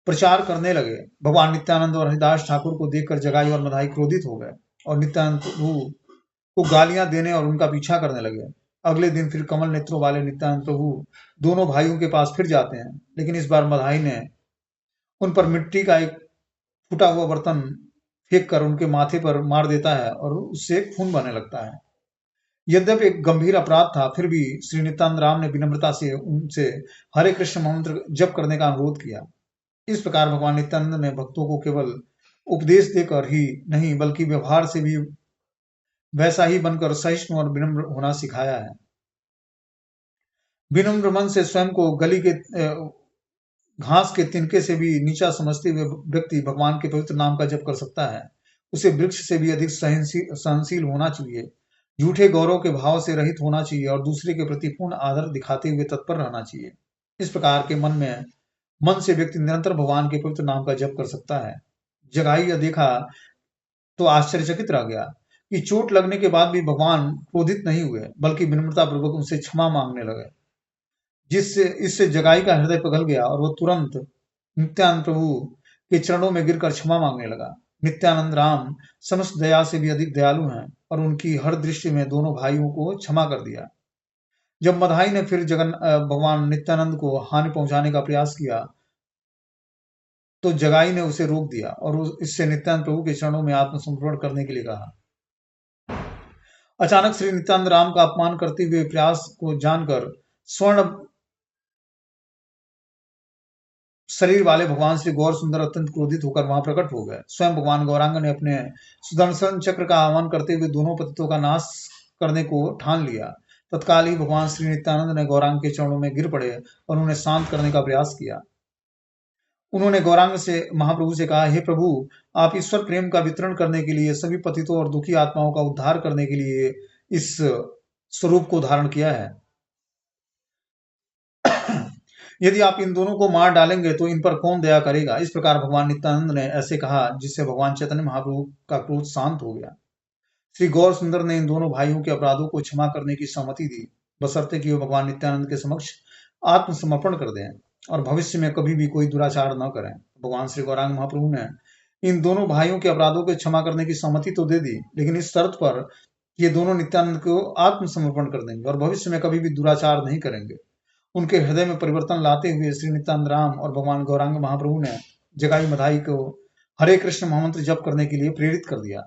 प्रचार करने लगे। भगवान नित्यानंद और हरिदास ठाकुर को देखकर जगाई और मधाई क्रोधित हो गए और नित्यानंद प्रभु को गालियां देने और उनका पीछा करने लगे। अगले दिन फिर कमल नेत्रों वाले नित्यानंद प्रभु दोनों भाइयों के पास फिर जाते हैं, लेकिन इस बार मधाई ने उन पर मिट्टी का एक फूटा हुआ बर्तन फेंक कर उनके माथे पर मार देता है और उससे खून बहने लगता है। यद्यपि एक गंभीर अपराध था, फिर भी श्री नित्यानंद राम ने विनम्रता से उनसे हरे कृष्ण मंत्र जप करने का अनुरोध किया। इस प्रकार भगवान नित्यानंद ने भक्तों को केवल उपदेश देकर ही नहीं, बल्कि व्यवहार से भी वैसा ही बनकर सहिष्णु और विनम्र होना सिखाया है। विनम्र मन से स्वयं को गली के घास के तिनके से भी नीचा समझते हुए व्यक्ति भगवान के पवित्र नाम का जप कर सकता है। उसे वृक्ष से भी अधिक सहनशील होना चाहिए, झूठे गौरव के भाव से रहित होना चाहिए और दूसरे के प्रति पूर्ण आदर दिखाते हुए तत्पर रहना चाहिए। इस प्रकार के मन से व्यक्ति निरंतर भगवान के पवित्र नाम का जप कर सकता है। जगाई यह देखा तो आश्चर्यचकित रह गया कि चोट लगने के बाद भी भगवान क्रोधित नहीं हुए, बल्कि विनम्रता पूर्वक उनसे क्षमा मांगने लगे, जिससे इससे जगाई का हृदय पिघल गया और वह तुरंत नित्यानंद प्रभु के चरणों में गिरकर क्षमा मांगने लगा। नित्यानंद राम समस्त दया से भी अधिक दयालु हैं और उनकी हर दृष्टि में दोनों भाइयों को क्षमा कर दिया। जब मधाई ने फिर भगवान नित्यानंद को हानि पहुंचाने का प्रयास किया तो जगाई ने उसे रोक दिया और इससे नित्यानंद प्रभु के चरणों में आत्मसमर्पण करने के लिए कहा। अचानक श्री नित्यानंद राम का अपमान करते हुए प्रयास को जानकर स्वर्ण शरीर वाले भगवान श्री गौर सुंदर अत्यंत क्रोधित होकर वहां प्रकट हो गए। स्वयं भगवान गौरांग ने अपने सुदर्शन चक्र का आह्वान करते हुए दोनों पतितों का नाश करने को ठान लिया। तत्काल ही भगवान श्री नित्यानंद ने गौरांग के चरणों में गिर पड़े और उन्हें शांत करने का प्रयास किया। उन्होंने गौरांग से महाप्रभु से कहा, हे प्रभु, आप ईश्वर प्रेम का वितरण करने के लिए, सभी पतितों और दुखी आत्माओं का उद्धार करने के लिए इस स्वरूप को धारण किया है। यदि आप इन दोनों को मार डालेंगे तो इन पर कौन दया करेगा। इस प्रकार भगवान नित्यानंद ने ऐसे कहा, जिससे भगवान चैतन्य महाप्रभु का क्रोध शांत हो गया। श्री गौर सुंदर ने इन दोनों भाइयों के अपराधों को क्षमा करने की सहमति दी, बशर्ते कि वे भगवान नित्यानंद के समक्ष आत्मसमर्पण कर दें और भविष्य में कभी भी कोई दुराचार न करें। भगवान श्री गौरांग महाप्रभु ने इन दोनों भाइयों के अपराधों को क्षमा करने की सहमति तो दे दी, लेकिन इस शर्त पर कि ये दोनों नित्यानंद को आत्मसमर्पण कर देंगे और भविष्य में कभी भी दुराचार नहीं करेंगे। उनके हृदय में परिवर्तन लाते हुए श्री नित्यानंद राम और भगवान गौरांग महाप्रभु ने जगाई मधाई को हरे कृष्ण महामंत्र जप करने के लिए प्रेरित कर दिया।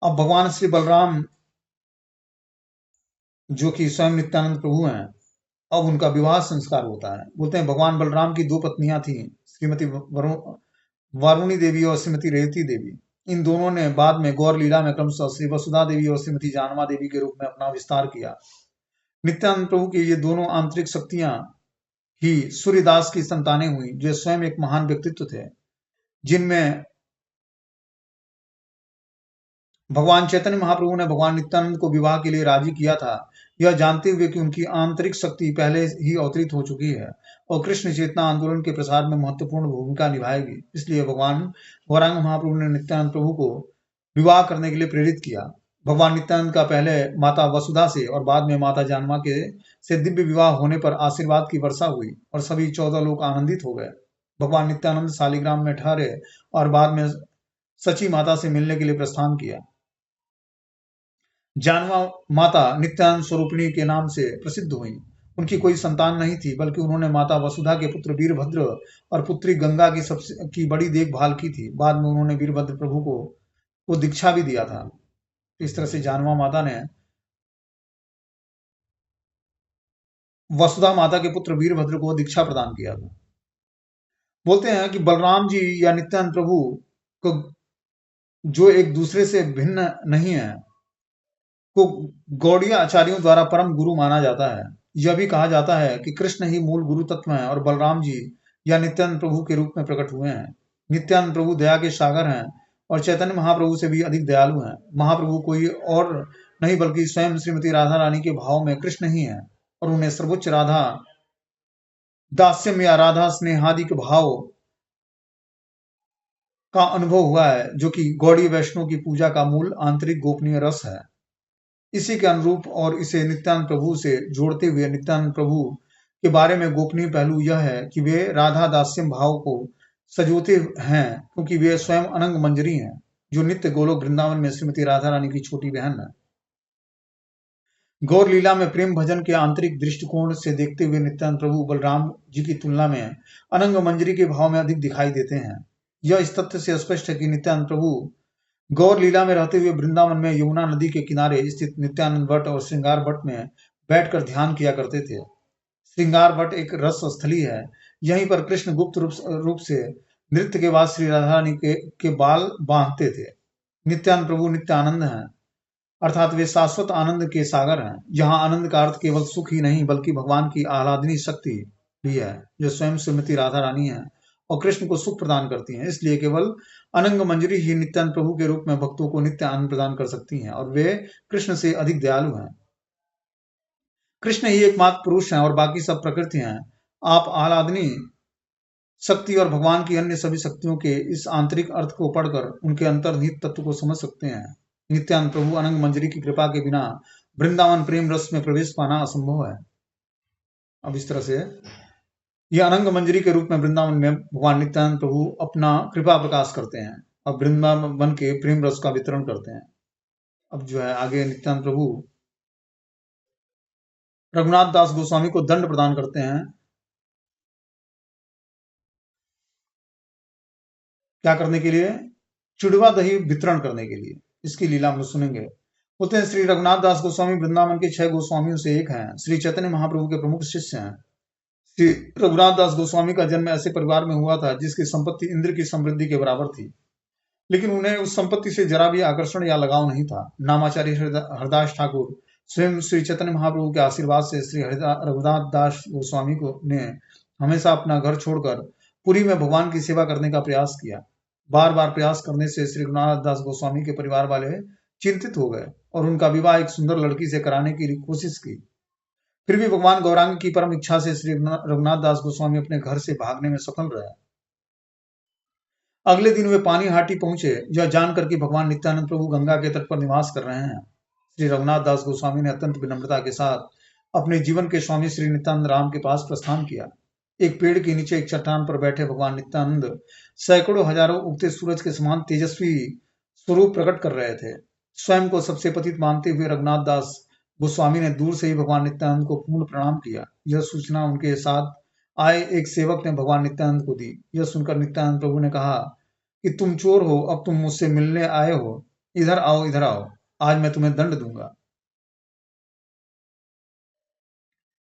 अब भगवान श्री बलराम, जो कि स्वयं नित्यानंद प्रभु हैं, अब उनका विवाह संस्कार होता है। बोलते हैं, भगवान बलराम की दो पत्नियां थीं, श्रीमती वारुणी देवी और श्रीमती रेवती देवी। इन दोनों ने बाद में गौर लीला में क्रमशः श्री वसुधा देवी और श्रीमती जानवा देवी के रूप में अपना विस्तार किया। नित्यानंद प्रभु की ये दोनों आंतरिक शक्तियां ही सूर्यदास की संतानें हुई, जो स्वयं एक महान व्यक्तित्व थे, जिनमें भगवान चैतन्य महाप्रभु ने भगवान नित्यानंद को विवाह के लिए राजी किया था, यह जानते हुए कि उनकी आंतरिक शक्ति पहले ही अवतरित हो चुकी है और कृष्ण चेतना आंदोलन के प्रसार में महत्वपूर्ण भूमिका निभाएगी। इसलिए भगवान गौरांग महाप्रभु ने नित्यानंद प्रभु को विवाह करने के लिए प्रेरित किया। भगवान नित्यानंद का पहले माता वसुधा से और बाद में माता जानवा के से दिव्य विवाह होने पर आशीर्वाद की वर्षा हुई और सभी 14 लोग आनंदित हो गए। भगवान नित्यानंद शालिग्राम में ठहरे और बाद में सची माता से मिलने के लिए प्रस्थान किया। जानवा माता नित्यानंद स्वरूपिणी के नाम से प्रसिद्ध हुई। उनकी कोई संतान नहीं थी, बल्कि उन्होंने माता वसुधा के पुत्र वीरभद्र और पुत्री गंगा की बड़ी देखभाल की थी। बाद में उन्होंने वीरभद्र प्रभु को दीक्षा भी दिया था। इस तरह से जानवा माता ने वसुधा माता के पुत्र वीरभद्र को दीक्षा प्रदान किया था। बोलते हैं कि बलराम जी या नित्यानंद प्रभु को, जो एक दूसरे से भिन्न नहीं है, को गौड़ीय आचार्यों द्वारा परम गुरु माना जाता है। यह भी कहा जाता है कि कृष्ण ही मूल गुरु तत्व हैं और बलराम जी या नित्यानंद प्रभु के रूप में प्रकट हुए हैं। नित्यानंद प्रभु दया के सागर हैं और चैतन्य महाप्रभु से भी अधिक दयालु हैं। महाप्रभु कोई और नहीं बल्कि स्वयं श्रीमती राधा रानी के भाव में कृष्ण ही है और उन्हें सर्वोच्च राधा दास्यम या राधा स्नेहादिक भाव का अनुभव हुआ है, जो कि गौड़ीय वैष्णव की पूजा का मूल आंतरिक गोपनीय रस है। इसी के अनुरूप और इसे नित्यानंद प्रभु से जोड़ते हुए नित्यानंद प्रभु के बारे में गोपनीय पहलू यह है कि वे राधा दास्यम भाव को सजोते हैं, क्योंकि वे स्वयं अनंग मंजरी हैं। जो नित्य गोलोक वृंदावन में श्रीमती राधा रानी की छोटी बहन है। गौर लीला में प्रेम भजन के आंतरिक दृष्टिकोण से देखते हुए नित्यानंद प्रभु बलराम जी की तुलना में अनंग मंजरी के भाव में अधिक दिखाई देते हैं। यह इस तथ्य से स्पष्ट है कि नित्यानंद प्रभु गौर लीला में रहते हुए वृंदावन में यमुना नदी के किनारे स्थित नित्यानंद वट और श्रृंगार वट में बैठकर ध्यान किया करते थे। श्रृंगार वट एक रस स्थली है। यहीं पर कृष्ण गुप्त रूप से नृत्य के बाद श्री राधा रानी के बाल बांधते थे। नित्यानंद प्रभु नित्य आनंद हैं, अर्थात वे शाश्वत आनंद के सागर हैं। यहाँ आनंद का अर्थ केवल सुख ही नहीं बल्कि भगवान की आह्लादनी शक्ति भी है, जो स्वयं श्रीमती राधा रानी है और कृष्ण को सुख प्रदान करती हैं। इसलिए केवल अनंग मंजरी ही नित्यानंद प्रभु के रूप में भक्तों को नित्य आनंद प्रदान कर सकती हैं और वे कृष्ण से अधिक दयालु हैं। कृष्ण ही एकमात्र पुरुष हैं और बाकी सब प्रकृति हैं। आप आह्लादनी शक्ति और भगवान की अन्य सभी शक्तियों के इस आंतरिक अर्थ को पढ़कर उनके अंतर्निहित तत्व को समझ सकते हैं। नित्यानंद प्रभु अनंग मंजरी की कृपा के बिना वृंदावन प्रेम रस में प्रवेश पाना असंभव है। अब इस तरह से यह अनंग मंजरी के रूप में वृंदावन में भगवान नित्यानंद प्रभु अपना कृपा प्रकाश करते हैं और वृंदावन के प्रेम रस का वितरण करते हैं। अब जो है आगे नित्यानंद प्रभु रघुनाथ दास गोस्वामी को दंड प्रदान करते हैं। क्या करने के लिए? चुड़वा दही वितरण करने के लिए। इसकी लीला हम लोग सुनेंगे। बोलते हैं श्री रघुनाथ दास गोस्वामी वृंदावन के 6 गोस्वामियों से एक हैं। श्री चैतन्य महाप्रभु के प्रमुख शिष्य हैं। श्री रघुनाथ दास गोस्वामी का जन्म ऐसे परिवार में हुआ था जिसकी संपत्ति इंद्र की समृद्धि के बराबर थी, लेकिन उन्हें उस संपत्ति से जरा भी आकर्षण या लगाव नहीं था। नामाचार्य हरदास ठाकुर स्वयं श्री चैतन्य महाप्रभु के आशीर्वाद से श्री रघुनाथ दास गोस्वामी को ने हमेशा अपना घर छोड़कर पुरी में भगवान की सेवा करने का प्रयास किया। बार बार प्रयास करने से श्री रघुनाथ दास गोस्वामी के परिवार वाले चिंतित हो गए और उनका विवाह एक सुंदर लड़की से कराने की कोशिश की। फिर भी भगवान गौरांग की परम इच्छा से श्री रघुनाथ दास गोस्वामी अपने घर से भागने में सफल रहे। अगले दिन वे पानी हाटी पहुंचे, यह जानकर कि भगवान नित्यानंद प्रभु गंगा के तट पर निवास कर रहे हैं। श्री रघुनाथ दास गोस्वामी ने अत्यंत विनम्रता के साथ अपने जीवन के स्वामी श्री नित्यानंद राम के पास प्रस्थान किया। एक पेड़ के नीचे एक चट्टान पर बैठे भगवान नित्यानंद सैकड़ों हजारों उगते सूरज के समान तेजस्वी स्वरूप प्रकट कर रहे थे। स्वयं को सबसे पतित मानते हुए रघुनाथ दास गोस्वामी ने दूर से ही भगवान नित्यानंद को पूर्ण प्रणाम किया। यह सूचना उनके साथ आए एक सेवक ने भगवान नित्यानंद को दी। यह सुनकर नित्यानंद प्रभु ने कहा कि तुम चोर हो, अब तुम मुझसे मिलने आए हो, इधर आओ, इधर आओ, आज मैं तुम्हें दंड दूंगा।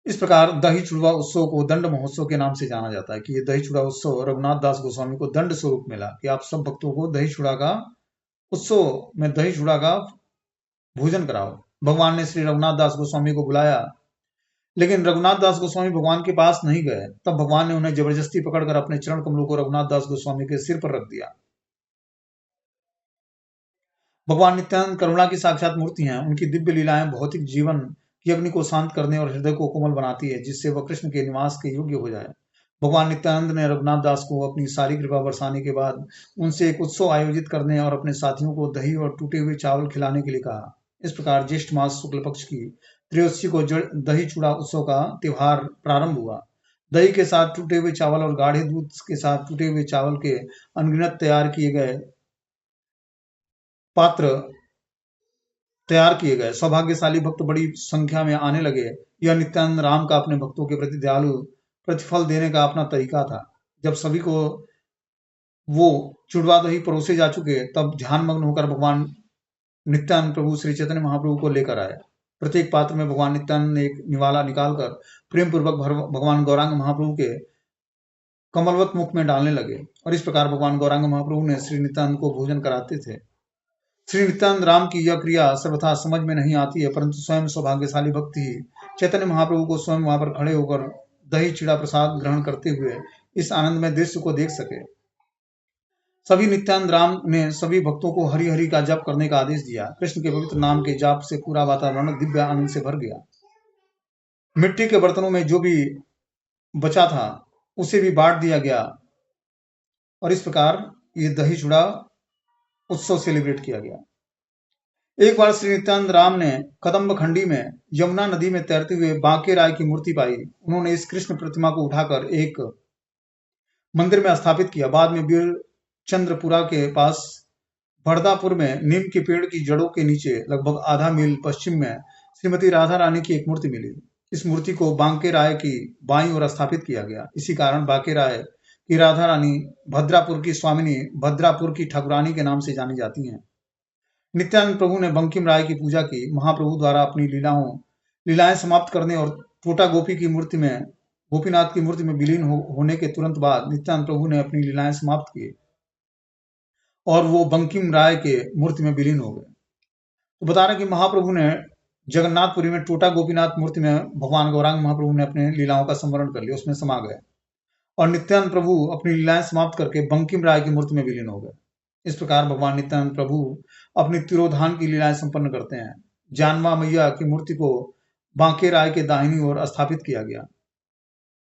इस प्रकार दही चुड़वा उत्सव को दंड महोत्सव के नाम से जाना जाता है कि ये दही चूड़ा उत्सव रघुनाथ दास गोस्वामी को दंड स्वरूप मिला कि आप सब भक्तों को दही चूड़ा का उत्सव में दही चूड़ा का भोजन कराओ। भगवान ने श्री रघुनाथ दास गोस्वामी को बुलाया, लेकिन रघुनाथ दास गोस्वामी भगवान के पास नहीं गए। तब भगवान ने उन्हें जबरदस्ती पकड़कर अपने चरण कमलों को रघुनाथ दास गोस्वामी के सिर पर रख दिया। भगवान नित्यानंद करुणा की साक्षात मूर्ति हैं। उनकी दिव्य लीलाएं भौतिक जीवन की अग्नि को शांत करने और हृदय को कोमल बनाती है, जिससे वह कृष्ण के निवास के योग्य हो जाए। भगवान नित्यानंद ने रघुनाथ दास को अपनी सारी कृपा बरसाने के बाद उनसे एक उत्सव आयोजित करने और अपने साथियों को दही और टूटे हुए चावल खिलाने के लिए कहा। इस प्रकार ज्येष्ठ मास शुक्ल पक्ष की त्रयोदशी को दही चूड़ा उत्सव का त्योहार प्रारंभ हुआ। दही के साथ टूटे हुए चावल और गाढ़े दूध के साथ टूटे हुए चावल के अनगिनत तैयार किए गए। सौभाग्यशाली भक्त बड़ी संख्या में आने लगे। यह नित्यानंद राम का अपने भक्तों के प्रति दयालु प्रतिफल देने का अपना तरीका था। जब सभी को वो चुड़वा दही परोसे जा चुके, तब ध्यानमग्न होकर भगवान नित्यानंद प्रभु श्री चैतन्य महाप्रभु को लेकर आए। प्रत्येक पात्र में भगवान नित्यानंद ने एक निवाला निकालकर प्रेम पूर्वक भगवान गौरांग महाप्रभु के कमलवत मुख में डालने लगे और इस प्रकार भगवान गौरांग महाप्रभु ने श्री नित्यानंद को भोजन कराते थे। श्री नित्यानंद राम की यह क्रिया सर्वथा समझ में नहीं आती है, परंतु स्वयं सौभाग्यशाली भक्त ही चैतन्य महाप्रभु को स्वयं वहां पर खड़े होकर दही चिड़ा प्रसाद ग्रहण करते हुए इस आनंदमय दृश्य को देख सके। सभी नित्यानंद राम ने सभी भक्तों को हरि हरि का जप करने का आदेश दिया। कृष्ण के पवित्र नाम के जाप से पूरा वातावरण दिव्य आनंद से भर गया। मिट्टी के बर्तनों में जो भी बचा था उसे भी बांट दिया गया और इस प्रकार ये दही चूड़ा उत्सव सेलिब्रेट किया गया। एक बार श्री नित्यानंद राम ने कदम्ब खंडी में यमुना नदी में तैरते हुए बांके राय की मूर्ति पाई। उन्होंने इस कृष्ण प्रतिमा को उठाकर एक मंदिर में स्थापित किया। बाद में वीर चंद्रपुरा के पास बड़दापुर में नीम के पेड़ की जड़ों के नीचे लगभग आधा मील पश्चिम में श्रीमती राधा रानी की एक मूर्ति मिली। इस मूर्ति को बांके राय की बाईं ओर स्थापित किया गया। इसी कारण बांके राय की राधा रानी भद्रापुर की स्वामिनी, भद्रापुर की ठाकुरानी के नाम से जानी जाती हैं। नित्यानंद प्रभु ने बंकिम राय की पूजा की। महाप्रभु द्वारा अपनी लीलाएं समाप्त करने और टोटा गोपी की मूर्ति में, गोपीनाथ की मूर्ति में विलीन होने के तुरंत बाद नित्यानंद प्रभु ने अपनी लीलाएं समाप्त की और वो बंकिम राय के मूर्ति में विलीन हो गए। तो बता रहे कि महाप्रभु ने जगन्नाथपुरी में टोटा गोपीनाथ मूर्ति में भगवान गौरांग महाप्रभु ने अपने लीलाओं का स्मरण कर लिया, उसमें समा गए और नित्यानंद प्रभु अपनी लीलाएं समाप्त करके बंकिम राय की मूर्ति में विलीन हो गए। इस प्रकार भगवान नित्यानंद प्रभु अपनी तिरोधान की लीलाएं संपन्न करते हैं। जानवा मैया की मूर्ति को बांके राय के दाहिनी ओर स्थापित किया गया।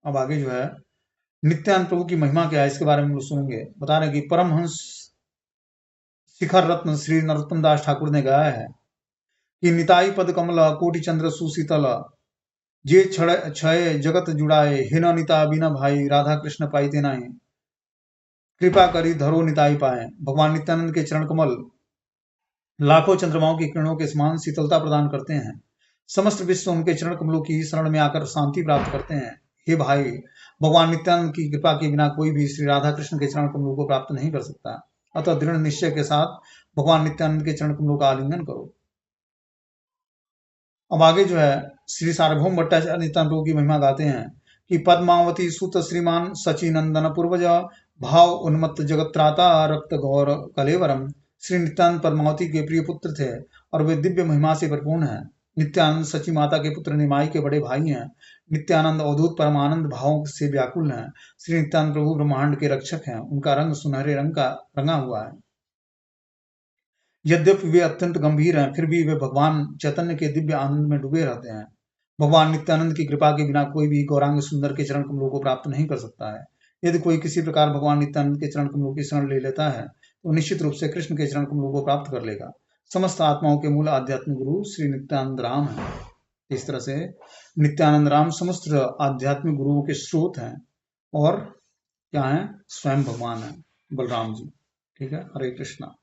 अब आगे जो है नित्यानंद प्रभु की महिमा क्या है इसके बारे में सुनेंगे। बता रहे कि परमहंस शिखर रत्न श्री नरोत्तम दास ठाकुर ने गाया है कि निताई पद कमल कोटि चंद्र सुशीतल, जे छय जगत जुड़ाए, हिन निता बिना भाई, राधा कृष्ण पाइते नाई, कृपा करी धरो निताई पाए। भगवान नित्यानंद के चरण कमल लाखों चंद्रमाओं की किरणों के समान शीतलता प्रदान करते हैं। समस्त विश्व उनके चरण कमलों की शरण में आकर शांति प्राप्त करते हैं। हे भाई, भगवान नित्यानंद की कृपा के बिना कोई भी श्री राधा कृष्ण के चरण कमलों को प्राप्त नहीं कर सकता। अतः दृढ़ निश्चय के साथ भगवान नित्यानंद के चरण कमलों का आलिंगन करो। अब आगे जो है श्री सार्वभौम भट्टाचार्य नित्यानंद प्रभु की महिमा गाते हैं कि पद्मावती सुत श्रीमान सचिनंदन पूर्वज, भाव उन्मत्त जगत त्राता रक्त गौर कलेवरम। श्री नित्यानंद पद्मावती के प्रिय पुत्र थे और वे दिव्य महिमा से परिपूर्ण हैं। नित्यानंद सची माता के पुत्र निमाई के बड़े भाई हैं। नित्यानंद अवधूत परमानंद भावों से व्याकुल हैं। श्री नित्यानंद प्रभु ब्रह्मांड के रक्षक हैं। उनका रंग सुनहरे रंग का रंगा हुआ है। यद्यपि वे अत्यंत गंभीर हैं, फिर भी वे भगवान चैतन्य के दिव्य आनंद में डूबे रहते हैं। भगवान नित्यानंद की कृपा के बिना कोई भी गौरांग सुंदर के चरण कमलों को प्राप्त नहीं कर सकता है। यदि कोई किसी प्रकार भगवान नित्यानंद के चरण कमलों की शरण ले लेता है तो निश्चित रूप से कृष्ण के चरण कमलों को प्राप्त कर लेगा। समस्त आत्माओं के मूल आध्यात्मिक गुरु श्री नित्यानंद राम है। इस तरह से नित्यानंद राम समस्त आध्यात्मिक गुरुओं के स्रोत हैं और क्या है, स्वयं भगवान है, बलराम जी। ठीक है, हरे कृष्णा।